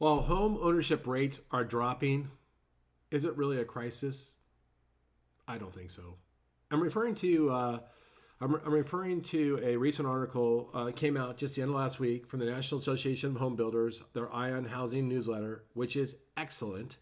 While home ownership rates are dropping, is it really a crisis? I don't think so. I'm referring to I'm referring to a recent article came out just the end of last week from the National Association of Home Builders, their Ion Housing newsletter, which is excellent.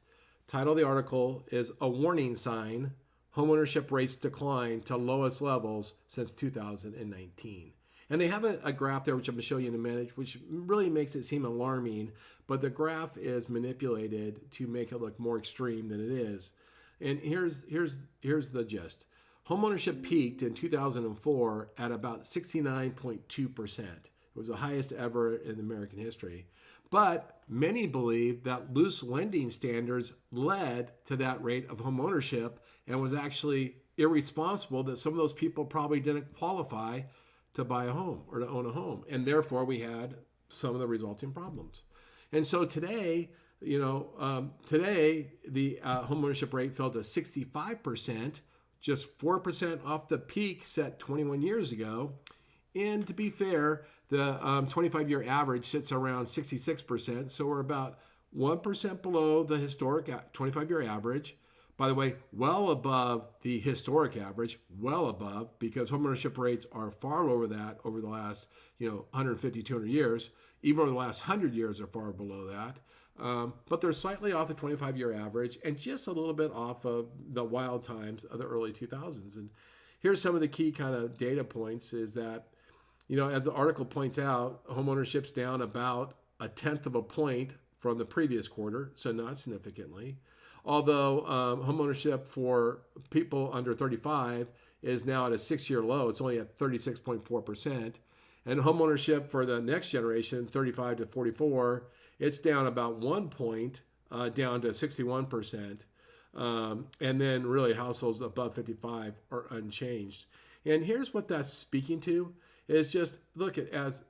Title of the article is "A Warning Sign: Homeownership Rates Decline to Lowest Levels Since 2019." And they have a graph there, which I'm going to show you in a minute, which really makes it seem alarming. But the graph is manipulated to make it look more extreme than it is. And here's the gist. Homeownership peaked in 2004 at about 69.2%. It was the highest ever in American history. But many believe that loose lending standards led to that rate of homeownership and was actually irresponsible that some of those people probably didn't qualify to buy a home or to own a home. And therefore, we had some of the resulting problems. And so today, the homeownership rate fell to 65%, just 4% off the peak set 21 years ago. And to be fair, the 25-year average sits around 66%. So we're about 1% below the historic 25-year average. By the way, well above the historic average, well above, because homeownership rates are far lower than that over the last 150, 200 years. Even over the last 100 years are far below that. But they're slightly off the 25-year average and just a little bit off of the wild times of the early 2000s. And here's some of the key kind of data points is that, as the article points out, homeownership's down about 1/10 of a point from the previous quarter, so not significantly. Although homeownership for people under 35 is now at a 6-year low. It's only at 36.4%. And homeownership for the next generation, 35 to 44, it's down about 1 point, down to 61%. And then really households above 55 are unchanged. And here's what that's speaking to is just look at as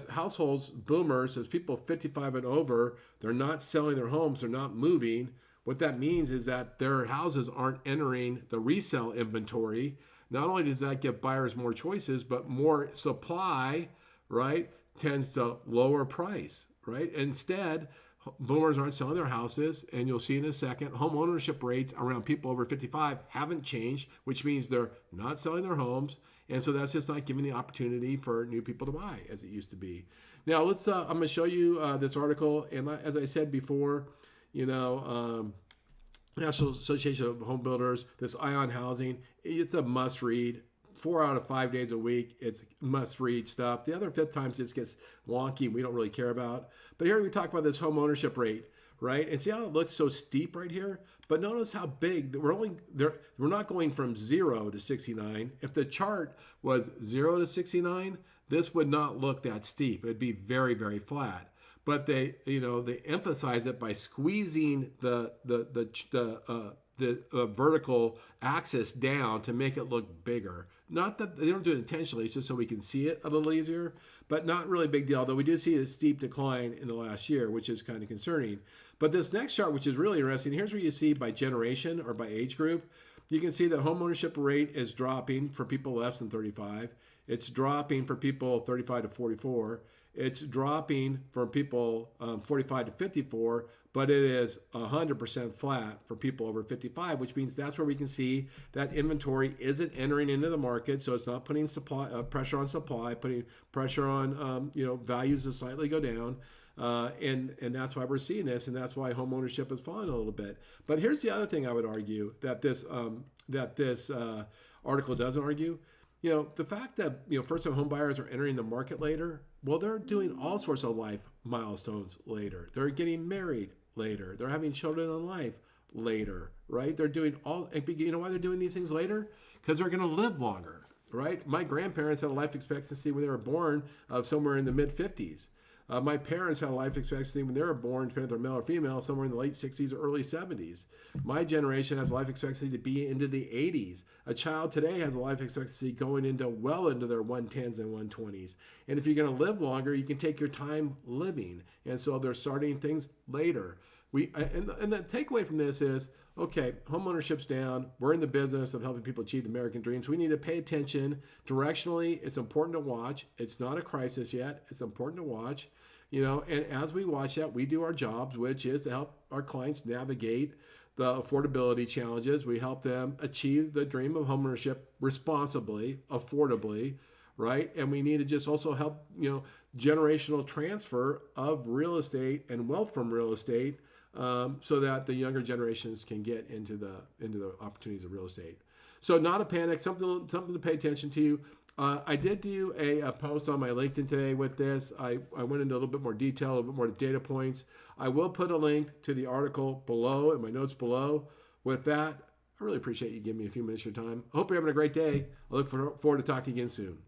households, boomers, as people 55 and over, they're not selling their homes, they're not moving. What that means is that their houses aren't entering the resale inventory. Not only does that give buyers more choices, but more supply, right, tends to lower price, right? Instead, boomers aren't selling their houses, and you'll see in a second, home ownership rates around people over 55 haven't changed, which means they're not selling their homes, and so that's just not giving the opportunity for new people to buy as it used to be. Now, I'm going to show you this article, and as I said before, National Association of Home Builders, this Ion Housing, it's a must read. 4 out of 5 days a week, it's must read stuff. The other 5 times it just gets wonky and we don't really care about. But here we talk about this home ownership rate, right? And see how it looks so steep right here? But notice how big, we're not going from 0 to 69. If the chart was 0 to 69, this would not look that steep. It'd be very, very flat. But they emphasize it by squeezing the vertical axis down to make it look bigger. Not that they don't do it intentionally, it's just so we can see it a little easier, but not really a big deal. Although we do see a steep decline in the last year, which is kind of concerning. But this next chart, which is really interesting, here's where you see by generation or by age group. You can see that home ownership rate is dropping for people less than 35. It's dropping for people 35 to 44. It's dropping for people 45 to 54, but it is 100% flat for people over 55, which means that's where we can see that inventory isn't entering into the market, so it's not putting pressure on supply, putting pressure on values to slightly go down, and that's why we're seeing this, and that's why home ownership is falling a little bit. But here's the other thing I would argue that this article doesn't argue. The fact that first-time home buyers are entering the market later, well, they're doing all sorts of life milestones later. They're getting married later. They're having children in life later, right? They're doing all, you know why they're doing these things later? Because they're going to live longer, right? My grandparents had a life expectancy when they were born of somewhere in the mid-50s. My parents had a life expectancy when they were born, depending if they're male or female, somewhere in the late 60s or early 70s. My generation has a life expectancy to be into the 80s. A child today has a life expectancy going into well into their 110s and 120s. And if you're going to live longer, you can take your time living. And so they're starting things later. And the takeaway from this is, okay, home ownership's down. We're in the business of helping people achieve the American dreams. We need to pay attention. Directionally, it's important to watch. It's not a crisis yet. It's important to watch. And as we watch that, we do our jobs, which is to help our clients navigate the affordability challenges. We help them achieve the dream of homeownership responsibly, affordably, right? And we need to just also help, generational transfer of real estate and wealth from real estate, so that the younger generations can get into the opportunities of real estate. So not a panic, something to pay attention to. I did do a post on my LinkedIn today with this. I went into a little bit more detail, a little bit more data points. I will put a link to the article below in my notes below. With that, I really appreciate you giving me a few minutes of your time. I hope you're having a great day. I look forward to talking to you again soon.